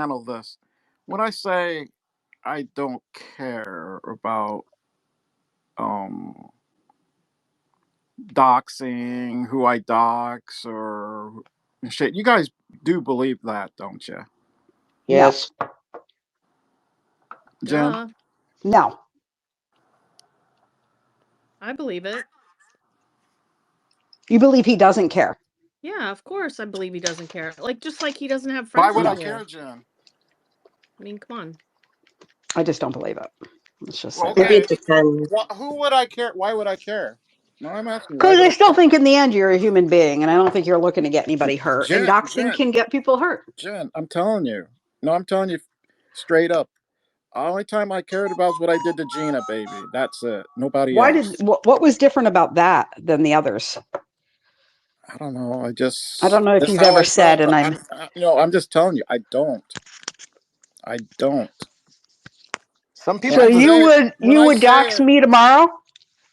handle this. When I say I don't care about um doxing, who I dox or shit, you guys do believe that, don't you, No. Yes. Jen? Duh. No. I believe it. You believe he doesn't care. Yeah, of course I believe he doesn't care. Like, just like he doesn't have Why friends would in I the No. care, world. Jen? I mean, come on. I just don't believe it. Let's just Well, say Maybe that. it okay. depends. Who would I care? Why would I care? No, I'm asking. Why Because would I I still care? think in the end you're a human being, and I don't think you're looking to get anybody hurt. And Jen, doxing Jen, can get people hurt. Jen. I'm telling you. No, I'm telling you straight up. The only time I cared about is what I did to Gina, baby. That's it. Nobody Why did else. what was different about that than the others? I don't know. I don't know if That's you've how ever I said, felt. and I'm I'm just telling you. I don't. I don't. Some When so people I believe. say when you I would say dox it, me tomorrow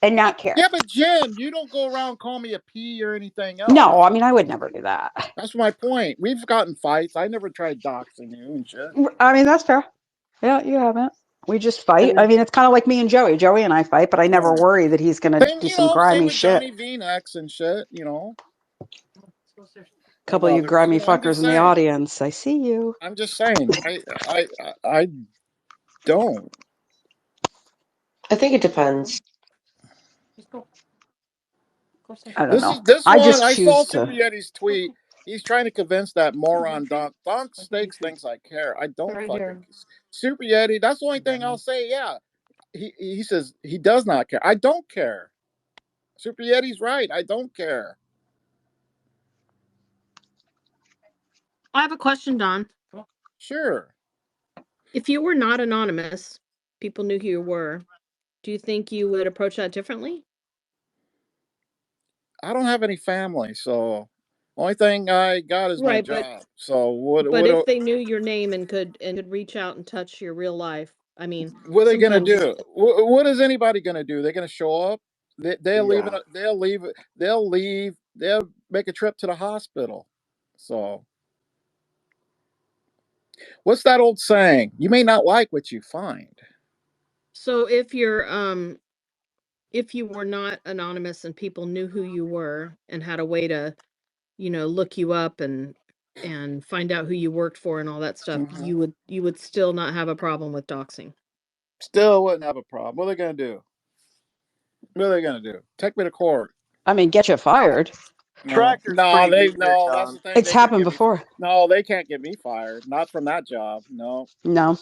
and not care. yeah, but Jen, you don't go around call me a P or anything else. No, I mean I would never do that. That's my point. We've gotten fights. I never tried doxing you and shit. I mean that's fair. Yeah, you haven't. We just fight. I And mean, it's kind of like me and Joey. Joey and I fight, but I never Yeah. worry that he's going to Same, do some same grimy with shit. Johnny V-necks and shit. A couple of you About grimy I'm just fuckers in the saying. audience. I see you. I'm just saying. I don't. I think it depends. I don't know. This I one. just I saw choose Super to. Yeti's tweet. He's trying to convince that moron Don Stakes thinks I care. I don't fucking Super Yeti. That's the only thing I'll say. Yeah, he says he does not care. I don't care. Super Yeti's right. I don't care. I have a question, Don. Sure. If you were not anonymous, people knew who you were, do you think you would approach that differently? I don't have any family, so only thing I got is my Right, but job. So what? but if they knew your name and could reach out and touch your real life, I mean, What are they gonna sometimes do? What is anybody gonna do? They're gonna show up. They'll leave. Yeah. They'll leave. They'll leave. They'll make a trip to the hospital. So what's that old saying? You may not like what you find. so if you were not anonymous and people knew who you were and had a way to, look you up and find out who you worked for and all that stuff, Mhm. you would still not have a problem with doxing. Still wouldn't have a problem. What are they gonna do? What are they gonna do? Take me to court? I mean, get you fired. No, Tractor's pretty weird, no. That's Don. the thing. It's They can't happened get me. before. No, they can't get me fired. Not from that job. No, No,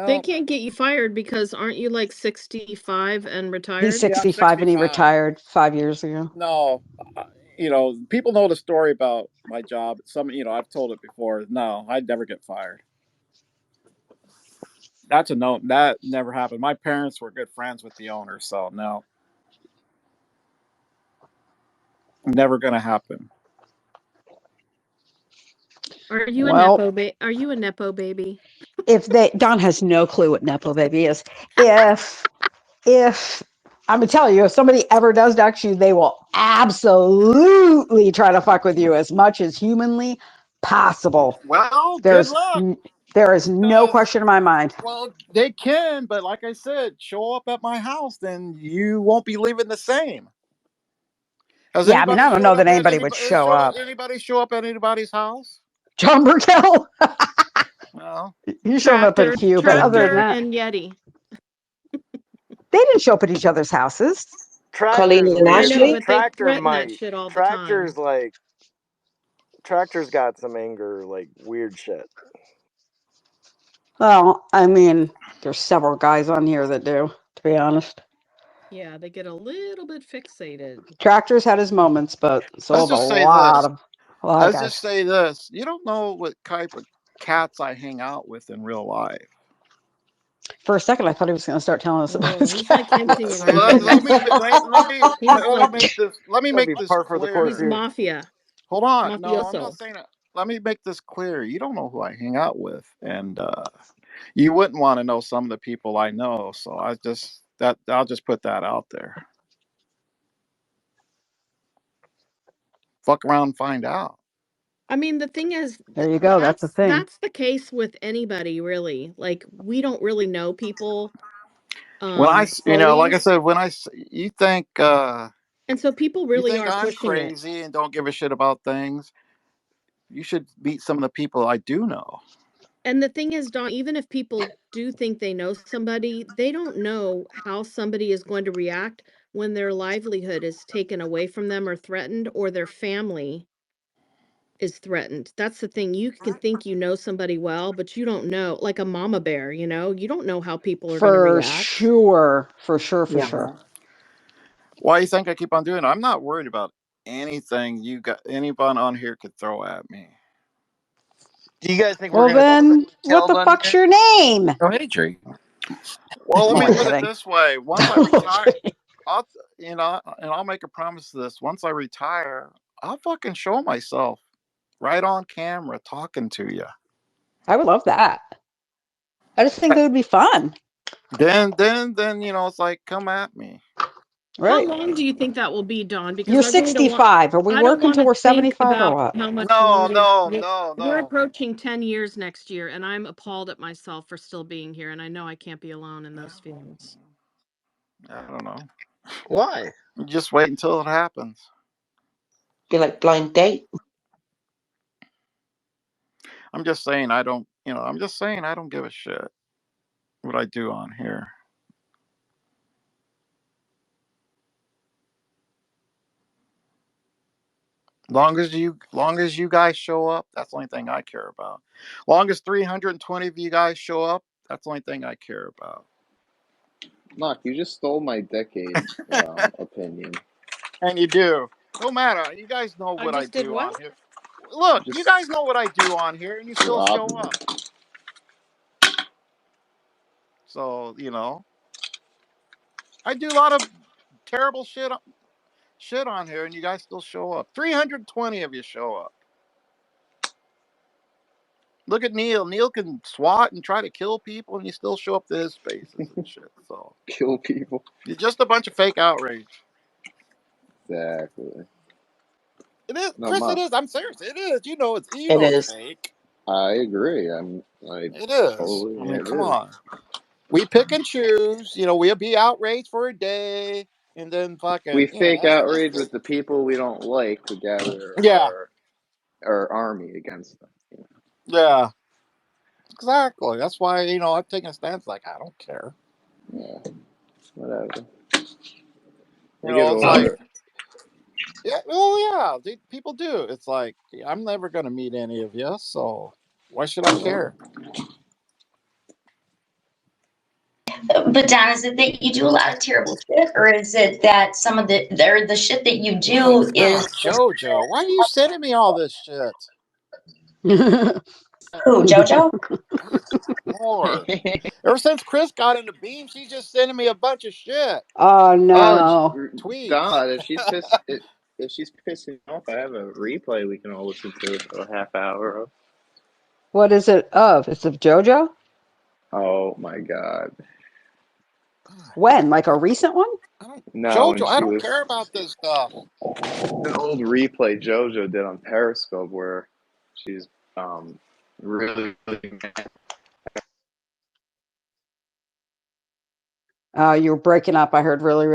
They no. can't get you fired because aren't you like 65 and he's retired? Yeah, I'm 65 and he 65. retired 5 years ago. No, people know the story about my job. I've told it before. No, I'd never get fired. That's a no. That never happened. My parents were good friends with the owner, so no, never gonna happen. Well, Are you a nepo baby? if they Don has no clue what nepo baby is. If I'm gonna tell you, if somebody ever does dox you, they will absolutely try to fuck with you as much as humanly possible. Well, good There's luck there is no because question in my mind. well, they can, but like I said, show up at my house, then you won't be leaving the same. Has Yeah, I mean, anybody I don't showed know up that at anybody would show up. anybody show up at anybody's house? John Burkell, No. you showed up at a few, but other than Tractor, that, and Yeti. they didn't show up at each other's houses. Tractor's Colleen and I weird. know, Though. but Maybe. they Tractor threaten that might. shit all the Tractor's time. like. Tractor's got some anger, like weird shit. Well, I mean, there's several guys on here that do, to be honest. Yeah, they get a little bit fixated. Tractor's had his moments, but so Let's have a just say lot this. of a lot of Let's just guys. say this. You don't know what type of cats I hang out with in real life. For a second, I thought he was going to start telling us about Oh, his he's like cat. hinting at everything. He's like Let me That'd make be this par for the course he's clear. here. mafia, Hold on. No, I'm not mafioso. saying that. Let me make this clear. You don't know who I hang out with, and you wouldn't want to know some of the people I know. So I'll just put that out there. Fuck around and find out. I mean, the thing is, There you go. That's the thing. That's the case with anybody, really. Like, we don't really know people. When I, like I Always. said, you think, And so people you really think are I'm pushing it. crazy and don't give a shit about things, you should meet some of the people I do know. And the thing is, Don, even if people do think they know somebody, they don't know how somebody is going to react when their livelihood is taken away from them or threatened, or their family is threatened. That's the thing. You can think you know somebody well, but you don't know, like a mama bear, you don't know how people are going to For react. sure. For sure. For Yeah. sure. Why do you think I keep on doing it? I'm not worried about anything anyone on here could throw at me. Do you guys think Well, we're gonna then, get what killed the on fuck's here? your name? Oh, hey, Tree. Well, let me Only put it kidding. this way: once I retire, and I'll make a promise to this. Once I retire, I'll fucking show myself right on camera talking to you. I would love that. I just think that would be fun. Then it's like, come at me. Right. How long do you think that will be, Don? Because You're I really don't want 65. Are we I don't working want till to we're think 75 or about what? how much No, longer. no. We're approaching 10 years next year, and I'm appalled at myself for still being here, and I know I can't be alone in those feelings. I don't know. Why? You just wait until it happens. Be like blind date. I'm just saying I don't. I'm just saying I don't give a shit what I do on here. Long as you guys show up, that's the only thing I care about. Long as 320 of you guys show up, that's the only thing I care about. Mark, you just stole my decade opinion. And you do. No matter. You guys know I what I just did do on what? here. Look, you Just guys know what I do on here, and you still drop. show up. So, I do a lot of terrible shit on here, and you guys still show up. 320 of you show up. Look at Neil. Neil can SWAT and try to kill people, and you still show up to his spaces and shit. So Kill people. you're just a bunch of fake outrage. Exactly. It is, No, Chris. It Mark. is. I'm serious. It is. You know it's It is. fake. I agree. I It is. totally. I Yeah, mean, it come is. on. We pick and choose. We'll be outraged for a day, and then We fucking, fake that's just outrage it. with the people we don't like to gather Yeah. our army against them. Yeah. Exactly. That's why I've taken a stance. Like, I don't care. Yeah, whatever. We get It's like, over. yeah. Oh yeah. People do. It's like, I'm never gonna meet any of you, so why should I care? But Don, is it that you do a lot of terrible shit, or is it that some of the shit that you do is just JoJo, why are you sending me all this shit? who, JoJo? Lord. Ever since Chris got into Beam, she's just sending me a bunch of shit. Oh, Oh, no. Tweets. Donlod, if she's pissing off, I have a replay we can all listen to for a half hour of. What is it of? It's of JoJo? Oh my God! When? Like a recent one? No, when JoJo, I she don't was care about this stuff. an old replay JoJo did on Periscope where she's really, really mad. You're breaking up. I heard really,